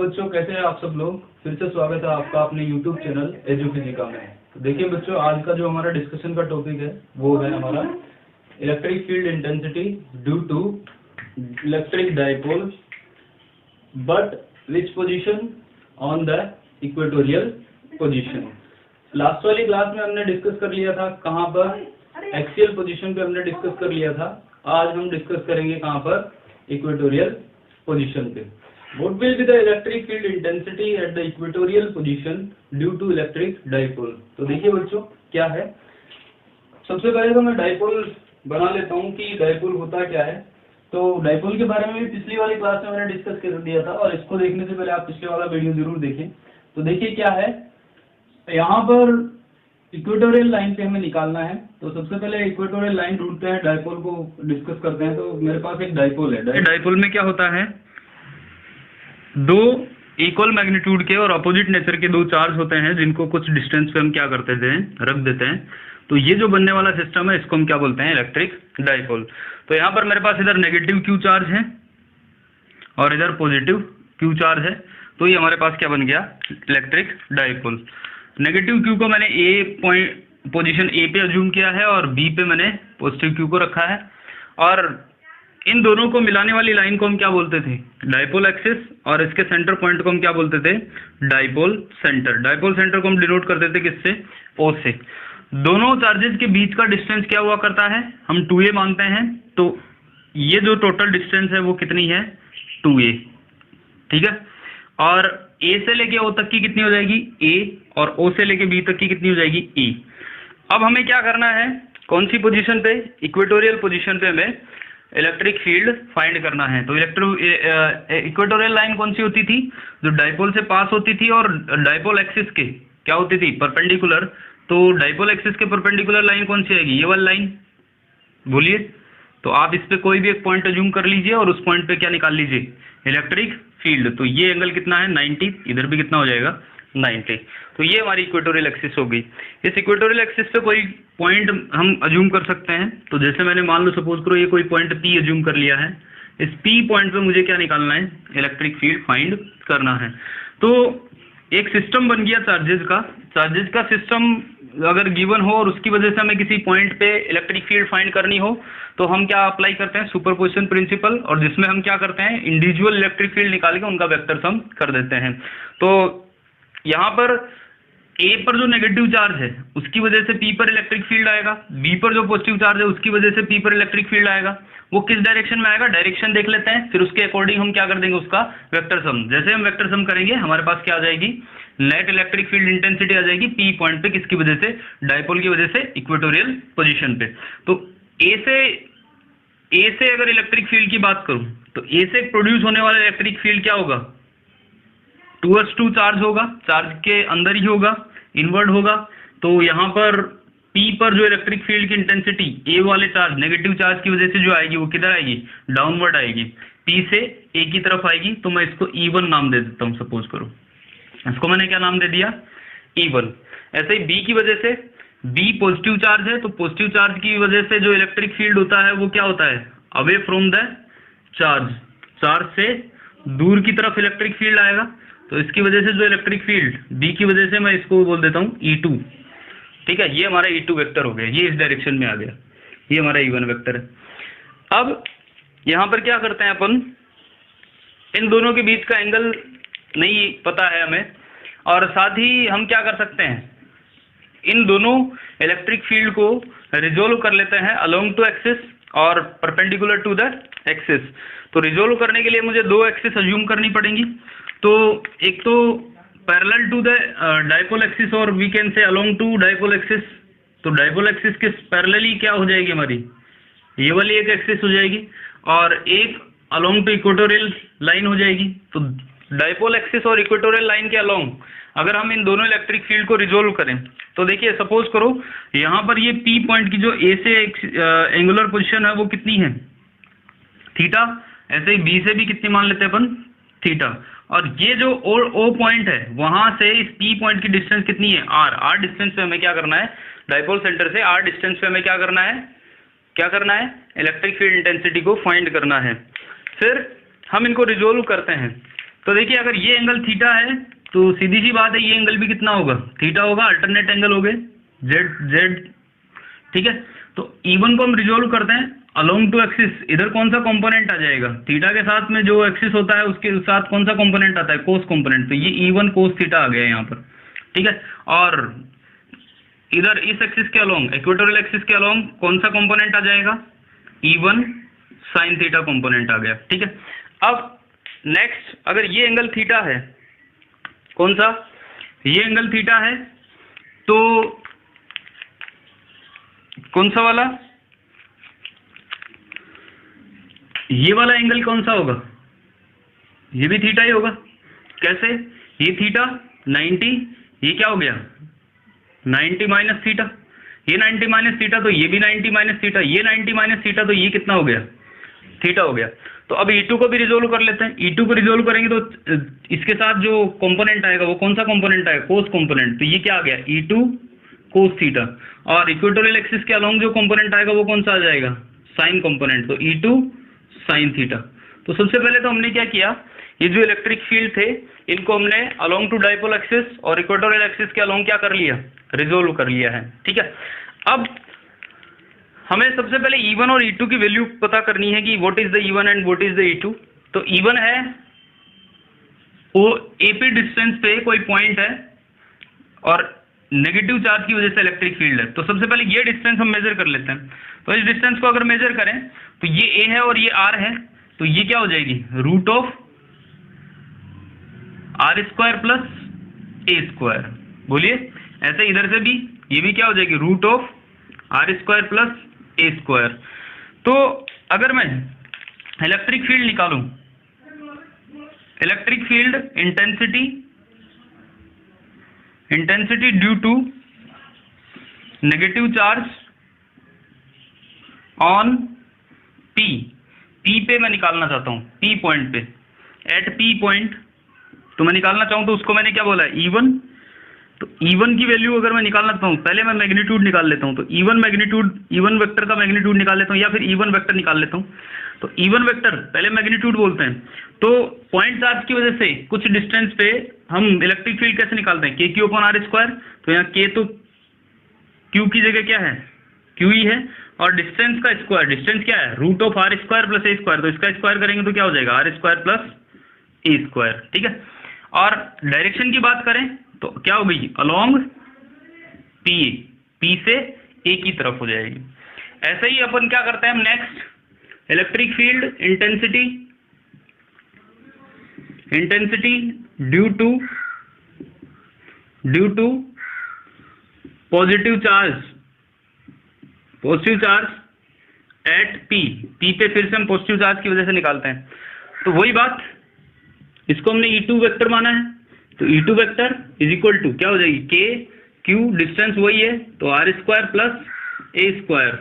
बच्चों, कैसे हैं आप सब लोग। फिर से स्वागत है आपका अपने YouTube चैनल एजुफिजिका में। तो देखिए बच्चों, आज का जो हमारा डिस्कशन का टॉपिक है वो है हमारा electric field intensity due to electric dipole but which position on the equatorial position. Last वाली क्लास में हमने डिस्कस कर लिया था कहाँ पर, एक्सियल पोजीशन पे हमने डिस्कस कर लिया था। आज हम डिस्कस करेंगे कहाँ पर, इक्वेटोरियल पोजीशन पे। What will be the electric field intensity at the equatorial position due to electric dipole? तो देखिए बच्चों क्या है, सबसे पहले तो मैं डाइपोल बना लेता हूँ कि डाइपोल होता क्या है। तो डाइपोल के बारे में भी पिछली वाली क्लास में मैंने डिस्कस कर दिया था, और इसको देखने से पहले आप पिछले वाला वीडियो जरूर देखें। तो देखिए क्या है, यहाँ पर इक्वेटोरियल लाइन पे हमें निकालना है। तो सबसे पहले इक्वेटोरियल लाइन ढूंढते हैं, डाइपोल को डिस्कस करते हैं। तो मेरे पास एक डाइपोल है। डाइपोल में क्या होता है, दो इक्वल मैग्नीट्यूड के और अपोजिट नेचर के दो चार्ज होते हैं जिनको कुछ डिस्टेंस पे हम क्या करते थे, रख देते हैं। तो ये जो बनने वाला सिस्टम है इसको हम क्या बोलते हैं, इलेक्ट्रिक डाइपोल। तो यहाँ पर मेरे पास इधर नेगेटिव क्यू चार्ज है और इधर पॉजिटिव क्यू चार्ज है। तो ये हमारे पास क्या बन गया, इलेक्ट्रिक डाइपोल। नेगेटिव क्यू को मैंने ए पॉइंट पोजिशन ए पे अज्यूम किया है और बी पे मैंने पॉजिटिव क्यू को रखा है। और इन दोनों को मिलाने वाली लाइन को हम क्या बोलते थे, डाइपोल एक्सिस, और इसके सेंटर पॉइंट को हम क्या बोलते थे, डाइपोल सेंटर। डाइपोल सेंटर को हम डिनोट करते थे किससे, ओ से। दोनों चार्जेस के बीच का डिस्टेंस क्या हुआ करता है, हम 2a मानते हैं। तो ये जो टोटल डिस्टेंस है वो कितनी है, 2a, ठीक है। और a से लेके o तक की कितनी हो जाएगी, a, और o से लेके b तक की कितनी हो जाएगी, e। अब हमें क्या करना है, कौन सी पोजीशन पे, इक्वेटोरियल पोजीशन पे हमें इलेक्ट्रिक फील्ड फाइंड करना है। तो इक्वेटोरियल लाइन कौन सी होती थी, जो डाइपोल से पास होती थी और डाइपोल एक्सिस के क्या होती थी, परपेंडिकुलर। तो डाइपोल एक्सिस के परपेंडिकुलर लाइन कौन सी आएगी, ये वाली लाइन, बोलिए। तो आप इस पे कोई भी एक पॉइंट अज्यूम कर लीजिए और उस पॉइंट पे क्या निकाल लीजिए, इलेक्ट्रिक फील्ड। तो ये एंगल कितना है, 90, इधर भी कितना हो जाएगा, 90। तो ये हमारी इक्वेटोरियल एक्सिस हो गई। इस इक्वेटोरियल एक्सिस पे कोई पॉइंट हम अज्यूम कर सकते हैं। तो जैसे मैंने मान लो, सपोज करो ये कोई पॉइंट P अज्यूम कर लिया है। इस P पॉइंट पे मुझे क्या निकालना है, इलेक्ट्रिक फील्ड फाइंड करना है। तो एक सिस्टम बन गया चार्जेस का सिस्टम अगर गिवन हो और उसकी वजह से हमें किसी पॉइंट पे इलेक्ट्रिक फील्ड फाइंड करनी हो, तो हम क्या अप्लाई करते हैं, सुपरपोजिशन प्रिंसिपल, और जिसमें हम क्या करते हैं, इंडिविजुअल इलेक्ट्रिक फील्ड निकाल के उनका वेक्टर सम कर देते हैं। तो यहाँ पर A पर जो नेगेटिव चार्ज है उसकी वजह से P पर इलेक्ट्रिक फील्ड आएगा, B पर जो पॉजिटिव चार्ज है उसकी वजह से P पर इलेक्ट्रिक फील्ड आएगा। वो किस डायरेक्शन में आएगा, डायरेक्शन देख लेते हैं, फिर उसके अकॉर्डिंग हम क्या कर देंगे, उसका वेक्टर सम। जैसे हम वेक्टर सम करेंगे हमारे पास क्या आ जाएगी, नेट इलेक्ट्रिक फील्ड इंटेंसिटी आ जाएगी P पॉइंट पे, किसकी वजह से, डाइपोल की वजह से, इक्वेटोरियल पोजीशन पे। तो A से अगर इलेक्ट्रिक फील्ड की बात करूं तो A से प्रोड्यूस होने वाला इलेक्ट्रिक फील्ड क्या होगा, 2s2 चार्ज होगा, चार्ज के अंदर ही होगा, इनवर्ड होगा। तो यहाँ पर P पर जो इलेक्ट्रिक फील्ड की इंटेंसिटी A वाले चार्ज, नेगेटिव चार्ज की वजह से जो आएगी वो किधर आएगी, डाउनवर्ड आएगी, P से A की तरफ आएगी। तो मैं इसको E1 नाम दे देता हूँ, सपोज करो, इसको मैंने क्या नाम दे दिया, E1। ऐसे ही B की वजह से, B पॉजिटिव चार्ज है, तो पॉजिटिव चार्ज की वजह से जो इलेक्ट्रिक फील्ड होता है वो क्या होता है, away from the charge, charge से दूर की तरफ इलेक्ट्रिक फील्ड आएगा। तो इसकी वजह से जो इलेक्ट्रिक फील्ड B की वजह से, मैं इसको बोल देता हूँ E2, ठीक है। ये हमारा E2 वेक्टर हो गया, ये इस डायरेक्शन में आ गया, ये हमारा E1 वेक्टर है। अब यहाँ पर क्या करते हैं अपन, इन दोनों के बीच का एंगल नहीं पता है हमें, और साथ ही हम क्या कर सकते हैं, इन दोनों इलेक्ट्रिक फील्ड को रिजोल्व कर लेते हैं अलोंग टू एक्सिस और परपेंडिकुलर टू द एक्सिस। तो रिजोल्व करने के लिए मुझे दो एक्सिस अज्यूम करनी पड़ेंगी। तो एक तो parallel to the dipole axis, और we can say along to dipole axis. तो डाइपोल एक्सिस के पैरेलली क्या हो जाएगी हमारी, ये वाली एक एक्सिस हो जाएगी, और एक अलोंग टू इक्वेटोरियल लाइन हो जाएगी। तो डाइपोल एक्सिस और इक्वेटोरियल लाइन के अलोंग अगर हम इन दोनों इलेक्ट्रिक फील्ड को रिजोल्व करें, तो देखिए सपोज करो यहाँ पर ये P पॉइंट की जो A से एंगुलर पोजीशन है वो कितनी है, थीटा। ऐसे ही B से भी कितनी मान लेते हैं अपन, थीटा। और ये जो O पॉइंट है वहां से इस P पॉइंट की डिस्टेंस कितनी है, R डिस्टेंस पे हमें क्या करना है, डाइपोल सेंटर से R डिस्टेंस पे हमें क्या करना है, इलेक्ट्रिक फील्ड इंटेंसिटी को फाइंड करना है। फिर हम इनको रिजोल्व करते हैं। तो देखिए अगर ये एंगल थीटा है तो सीधी सी बात है ये एंगल भी कितना होगा, थीटा होगा, अल्टरनेट एंगल हो गए जेड जेड, ठीक है। तो E1 को हम रिजोल्व करते हैं अलोंग टू एक्सिस, इधर कौन सा कंपोनेंट आ जाएगा, थीटा के साथ में जो एक्सिस होता है उसके साथ कौन सा कंपोनेंट आता है, कोस कंपोनेंट, तो ये E1 कोस थीटा आ गया यहाँ पर, ठीक है। और इधर इस एक्सिस के अलोंग, इक्वेटोरियल एक्सिस के अलोंग कौन सा कंपोनेंट आ जाएगा, E1 साइन थीटा कंपोनेंट आ गया, ठीक है। अब नेक्स्ट अगर ये एंगल थीटा है, कौन सा, ये एंगल थीटा है, तो कौन सा वाला, ये वाला एंगल कौन सा होगा, ये भी थीटा ही होगा। कैसे, ये थीटा 90, ये क्या हो गया 90 माइनस थीटा, ये 90 माइनस थीटा, तो ये भी 90 माइनस थीटा, ये 90 माइनस थीटा, तो ये कितना हो गया, थीटा हो गया। तो अब E2 को भी रिजोल्व कर लेते हैं, E2 को रिजोल्व करेंगे तो इसके साथ जो कंपोनेंट आएगा वो कौन सा कंपोनेंट आएगा, कोस कंपोनेंट, तो ये क्या आ गया E2 कोस थीटा, और इक्वेटोरियल एक्सिस के अलोंग जो कंपोनेंट आएगा वो कौन सा आ जाएगा, साइन कंपोनेंट, तो E2 साइन थीटा। तो सबसे पहले तो हमने क्या किया, ये जो इलेक्ट्रिक फील्ड थे इनको हमने अलोंग टू डाइपोल एक्सिस और इक्वेटोरियल एक्सिस के अलोंग क्या कर लिया, रिजोल्व कर लिया है, ठीक है। अब हमें सबसे पहले E1 और E2 की वैल्यू पता करनी है कि what is the E1 and what is the E2। तो E1 है वो AP डिस्टेंस पे कोई पॉइंट है और नेगेटिव चार्ज की वजह से इलेक्ट्रिक फील्ड है। तो सबसे पहले ये डिस्टेंस हम मेजर कर लेते हैं। तो इस डिस्टेंस को अगर मेजर करें तो ये A है और ये R है, तो ये क्या हो जाएगी, root of R square plus A square. बोलिए, ऐसे इधर से भी ये भी क्या हो जाएगी, root of R square plus A square. तो अगर मैं इलेक्ट्रिक फील्ड निकालूं, electric field intensity due to negative charge on P पे मैं निकालना चाहता हूं, P पॉइंट पे, एट P पॉइंट, तो मैं निकालना चाहूं तो उसको मैंने क्या बोला है, E1। तो E1 की वैल्यू अगर मैं निकालना चाहता हूँ, पहले मैं मैग्नीट्यूड निकाल लेता हूँ, तो E1 मैग्नीट्यूड, E1 वेक्टर का मैग्नीट्यूड निकाल लेता हूँ, या फिर E1 वेक्टर निकाल लेता हूँ। तो E1 वेक्टर पहले मैग्नीट्यूड बोलते हैं। तो पॉइंट चार्ज की वजह से कुछ डिस्टेंस पे हम इलेक्ट्रिक फील्ड कैसे निकालते हैं, KQ अपॉन R स्क्वायर। तो यहाँ K तो Q की जगह क्या है, Q ही है, और डिस्टेंस का स्क्वायर, डिस्टेंस क्या है, root of R square plus A square, तो इसका स्क्वायर करेंगे तो क्या हो जाएगा, R square plus A square, ठीक है। और डायरेक्शन की बात करें तो क्या हो गई, अलोंग P से A की तरफ हो जाएगी। ऐसे ही अपन क्या करते हैं, हम next electric field intensity due to positive charge at P पे फिर से हम पॉजिटिव चार्ज की वजह से निकालते हैं। तो वही बात, इसको हमने E2 वेक्टर माना है, तो E2 vector is equal to क्या हो जाएगी, K Q, डिस्टेंस वही है तो R square plus A square,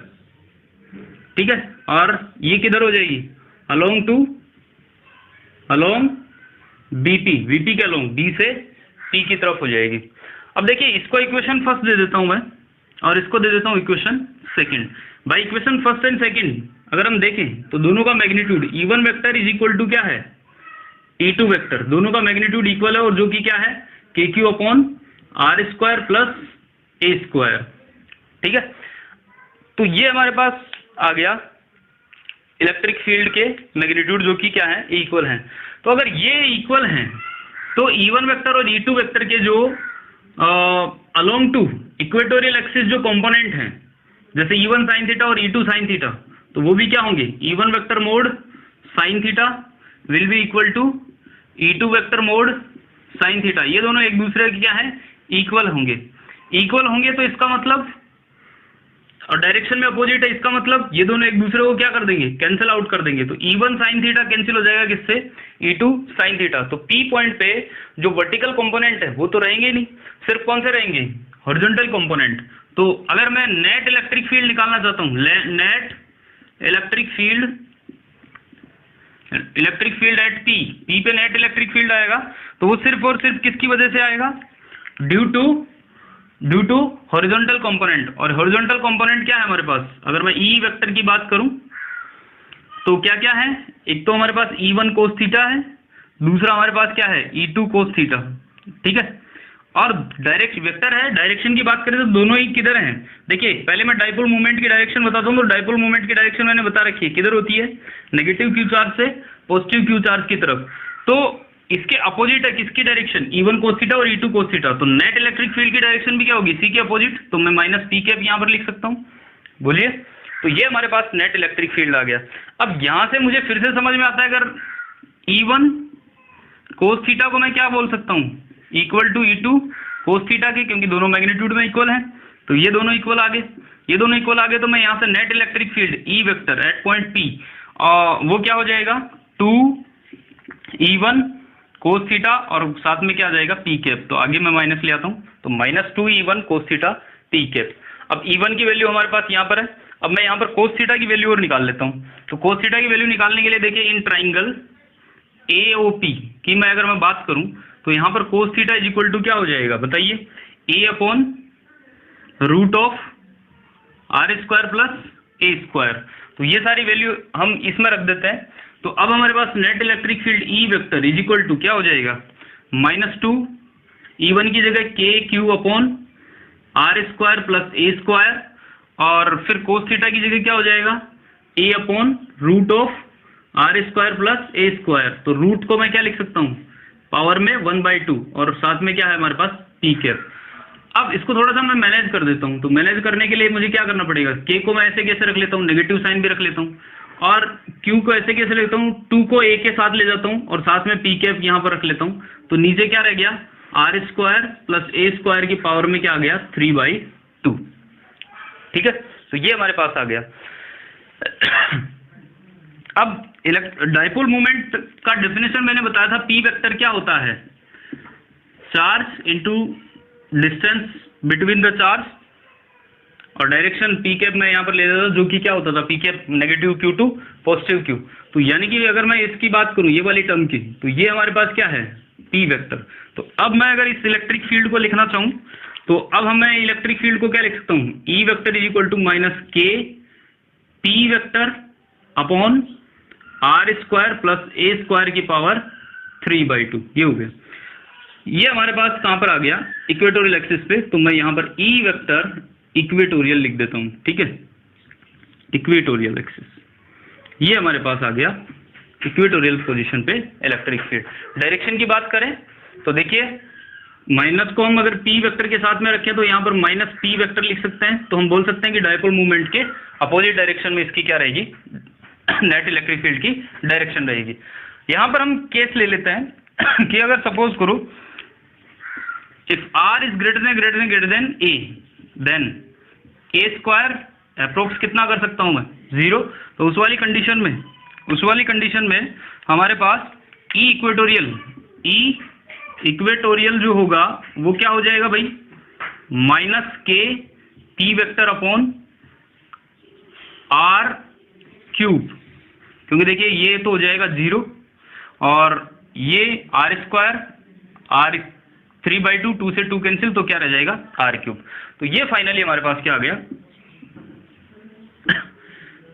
ठीक है। और ये किधर हो जाएगी, अलोंग VP के अलोंग B से P की तरफ हो जाएगी। अब देखिए इसको इक्वेशन फर्स्ट दे देता हूं मैं, और इसको दे देता हूं इक्वेशन सेकंड। भाई इक्वेशन फर्स्ट एंड सेकंड अगर हम देखें तो दोनों का magnitude E1 vector is equal to क्या है, E2 वेक्टर, दोनों का मैग्नीट्यूड इक्वल है, और जो कि क्या है, KQ upon R square plus A square, ठीक है। तो ये हमारे पास आ गया इलेक्ट्रिक फील्ड के मैग्नीट्यूड, जो कि क्या है, इक्वल हैं। तो अगर ये इक्वल हैं तो E1 वेक्टर और E2 वेक्टर के जो अलोंग टू इक्वेटोरियल एक्सिस जो कंपोनेंट हैं, जैसे E1 साइन थीटा और E2 साइन थीटा, तो वो भी क्या होंगे, E1 vector mod sine theta will be equal to E2 vector mod sine theta. ये दोनों एक दूसरे के क्या है, इक्वल होंगे। तो इसका मतलब, और डायरेक्शन में अपोजिट है, इसका मतलब ये दोनों एक दूसरे को क्या कर देंगे, कैंसिल आउट कर देंगे। तो E1 साइन थीटा कैंसिल हो जाएगा किससे, E2 साइन थीटा। तो P पॉइंट पे जो वर्टिकल कंपोनेंट है वो तो रहेंगे ही नहीं, सिर्फ कौन से रहेंगे, हॉरिजॉन्टल कंपोनेंट। तो अगर मैं नेट इलेक्ट्रिक फील्ड निकालना चाहता हूँ, net electric field at P पे नेट इलेक्ट्रिक फील्ड आएगा, तो वो सिर्फ और सिर्फ किसकी वजह से आएगा, ड्यू टू हॉरिजॉन्टल कंपोनेंट। और हॉरिजॉन्टल कंपोनेंट क्या है हमारे पास, अगर मैं E वेक्टर की बात करूं तो क्या क्या है, एक तो हमारे पास E1 कोस थीटा है, दूसरा हमारे पास क्या है E2 cos थीटा, ठीक है। और डायरेक्ट वेक्टर है, डायरेक्शन की बात करें तो दोनों ही किधर हैं, देखिए पहले मैं डाइपोल मूवमेंट की डायरेक्शन बताता हूँ। तो डाइपोल मूवमेंट की डायरेक्शन मैंने बता रखी है किधर होती है, नेगेटिव क्यू चार्ज से पॉजिटिव क्यू चार्ज की तरफ। तो इसके अपोजिट है किसकी डायरेक्शन, E1 cos थीटा और E2 cos थीटा। तो नेट इलेक्ट्रिक फील्ड की डायरेक्शन भी क्या होगी, सी के अपोजिट, तो मैं माइनस पी कैप यहाँ पर लिख सकता हूँ। बोलिए, तो ये हमारे पास नेट इलेक्ट्रिक फील्ड आ गया। अब यहाँ से मुझे फिर से समझ में आता है, अगर E1 cos थीटा को मैं क्या बोल सकता हूँ, equal to E2 cos theta के, क्योंकि दोनों मैग्नीट्यूड में इक्वल हैं। तो ये दोनों इक्वल आ गए, ये दोनों इक्वल आ गए। तो मैं यहाँ से net electric field E vector eight point P वो क्या हो जाएगा 2E1 cos थीटा और साथ में क्या आ जाएगा P कैप। तो आगे मैं माइनस ले आता हूँ, तो minus 2E1 cos theta P cap. अब E1 की वैल्यू हमारे पास यहाँ पर है। अब मैं यहाँ पर cos थीटा की वैल्यू और निकाल लेता हूँ। तो cos थीटा की वैल्यू निकालने के लिए देखिए इन ट्राइंगल AOP की मैं अगर मैं बात करूँ तो यहाँ पर cos theta is equal to क्या हो जाएगा बताइए, A upon root of R square plus A square. तो ये सारी वैल्यू हम इसमें रख देते हैं। तो अब हमारे पास net electric field E vector is equal to क्या हो जाएगा, -2 E1 की जगह K Q upon R square plus A square, और फिर cos थीटा की जगह क्या हो जाएगा A upon root of R square plus A square. तो रूट को मैं क्या लिख सकता हूँ, पावर में 1/2, और साथ में क्या है हमारे पास P कैप। अब इसको थोड़ा सा मैं मैनेज कर देता हूँ। तो मैनेज करने के लिए मुझे क्या करना पड़ेगा, K को मैं ऐसे कैसे रख लेता हूँ, नेगेटिव साइन भी रख लेता हूँ, और Q को ऐसे कैसे लेता हूँ, 2 को A के साथ ले जाता हूँ और साथ में P कैप यहाँ पर रख लेता हूँ। तो नीचे क्या रह गया, R square plus A square की पावर में क्या आ गया 3/2, ठीक है। तो ये हमारे पास आ गया। अब डाइपोल मोमेंट का डेफिनेशन मैंने बताया था, P वेक्टर क्या होता है, charge into distance between the charge, और डायरेक्शन P कैप मैं यहाँ पर ले लेता था, जो कि क्या होता था P cap negative Q to positive Q। तो यानी कि अगर मैं इसकी बात करूँ ये वाली टर्म की, तो ये हमारे पास क्या है P वेक्टर। तो अब मैं अगर इस इलेक्ट्रिक फील्ड को लिखना चाहूँ तो अब मैं इलेक्ट्रिक फील्ड को क्या लिख सकता हूँ, E vector is equal to minus K P vector upon R square plus A square की पावर 3/2, ये हो गया। ये हमारे पास कहाँ पर आ गया, इक्वेटोरियल एक्सिस पे। तो मैं यहाँ पर E वेक्टर इक्वेटोरियल लिख देता हूँ, ठीक है, इक्वेटोरियल एक्सिस, ये हमारे पास आ गया इक्वेटोरियल पोजीशन पे इलेक्ट्रिक फील्ड। डायरेक्शन की बात करें तो देखिए माइनस को हम अगर P वेक्टर के साथ में रखें तो यहाँ पर माइनस P वेक्टर लिख सकते हैं। तो हम बोल सकते हैं कि डाइपोल मूवमेंट के अपोजिट डायरेक्शन में इसकी क्या रहेगी, नेट इलेक्ट्रिक फील्ड की डायरेक्शन रहेगी। यहाँ पर हम केस ले लेते हैं कि अगर सपोज करो if R is greater than A, then A square approx कितना कर सकता हूँ मैं 0। तो उस वाली कंडीशन में हमारे पास E इक्वेटोरियल जो होगा वो क्या हो जाएगा भाई, minus K P vector upon R cube, क्योंकि देखिए ये तो हो जाएगा 0 और ये R स्क्वायर R 3/2, 2 से 2 कैंसिल, तो क्या रह जाएगा R क्यूब। तो ये फाइनली हमारे पास क्या आ गया,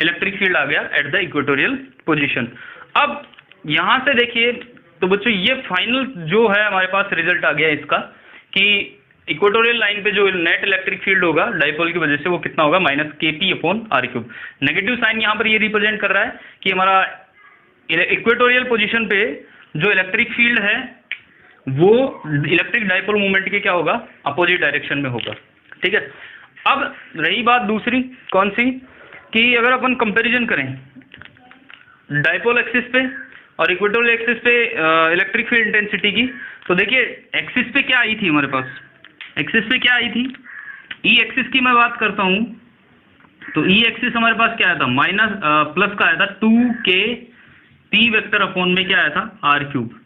इलेक्ट्रिक फील्ड आ गया एट द इक्वेटोरियल पोजीशन। अब यहां से देखिए तो बच्चों ये फाइनल जो है हमारे पास रिजल्ट आ गया इसका, कि इक्वेटोरियल लाइन पे जो नेट इलेक्ट्रिक फील्ड होगा डाइपोल की वजह से वो कितना होगा, minus KP upon R cube. Negative sign यहाँ पर ये रिप्रेजेंट कर रहा है कि हमारा इक्वेटोरियल पोजीशन पे जो इलेक्ट्रिक फील्ड है वो इलेक्ट्रिक डाइपोल मूवमेंट के क्या होगा, अपोजिट डायरेक्शन में होगा, ठीक है। अब रही बात दूसरी कौन सी, कि अगर अपन कंपैरिजन करें डाइपोल एक्सिस पे और इक्वेटोरियल एक्सिस पे इलेक्ट्रिक फील्ड इंटेंसिटी की, तो देखिए एक्सिस पे क्या आई थी हमारे पास, एक्सिस पे क्या आई थी, E एक्सिस की मैं बात करता हूं तो E एक्सिस हमारे पास क्या आया था, माइनस प्लस का आया था 2K P वेक्टर अपॉन में क्या आया था R क्यूब,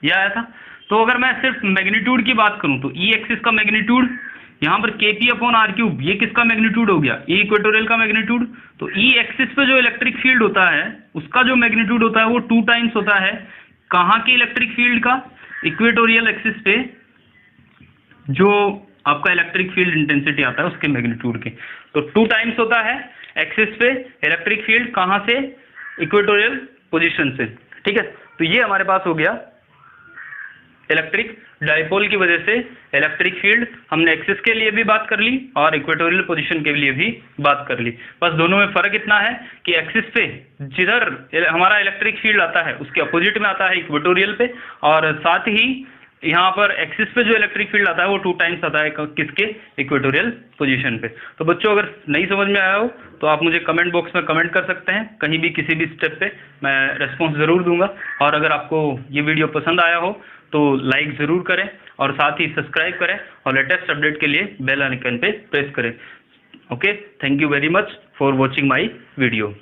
यह आया था। तो अगर मैं सिर्फ मैग्नीट्यूड की बात करूं तो E एक्सिस का मैग्नीट्यूड यहाँ पर KP अपॉन R क्यूब, ये किसका मैग्नीट्यूड हो गया, E इक्वेटोरियल का मैग्नीट्यूड। तो E एक्सिस पे जो इलेक्ट्रिक फील्ड होता है उसका जो मैग्नीट्यूड होता है वो 2 टाइम्स होता है कहाँ के इलेक्ट्रिक फील्ड का, इक्वेटोरियल एक्सिस पे जो आपका इलेक्ट्रिक फील्ड इंटेंसिटी आता है उसके मैग्नीट्यूड के। तो 2 टाइम्स होता है एक्सिस पे इलेक्ट्रिक फील्ड, कहाँ से, इक्वेटोरियल पोजीशन से, ठीक है। तो ये हमारे पास हो गया इलेक्ट्रिक डाइपोल की वजह से इलेक्ट्रिक फील्ड हमने एक्सिस के लिए भी बात कर ली और इक्वेटोरियल पोजीशन के लिए भी बात कर ली। बस दोनों में फ़र्क इतना है कि एक्सिस पे जिधर हमारा इलेक्ट्रिक फील्ड आता है उसके अपोजिट में आता है इक्वेटोरियल पे, और साथ ही यहाँ पर एक्सिस पे जो इलेक्ट्रिक फील्ड आता है वो 2 टाइम्स आता है किसके, इक्वेटोरियल पोजीशन पे। तो बच्चों अगर नहीं समझ में आया हो तो आप मुझे कमेंट बॉक्स में कमेंट कर सकते हैं, कहीं भी किसी भी स्टेप पे मैं रेस्पॉन्स ज़रूर दूंगा। और अगर आपको ये वीडियो पसंद आया हो तो लाइक ज़रूर करें और साथ ही सब्सक्राइब करें और लेटेस्ट अपडेट के लिए बेल आइकन पे प्रेस करें। Okay, thank you very much for watching my video.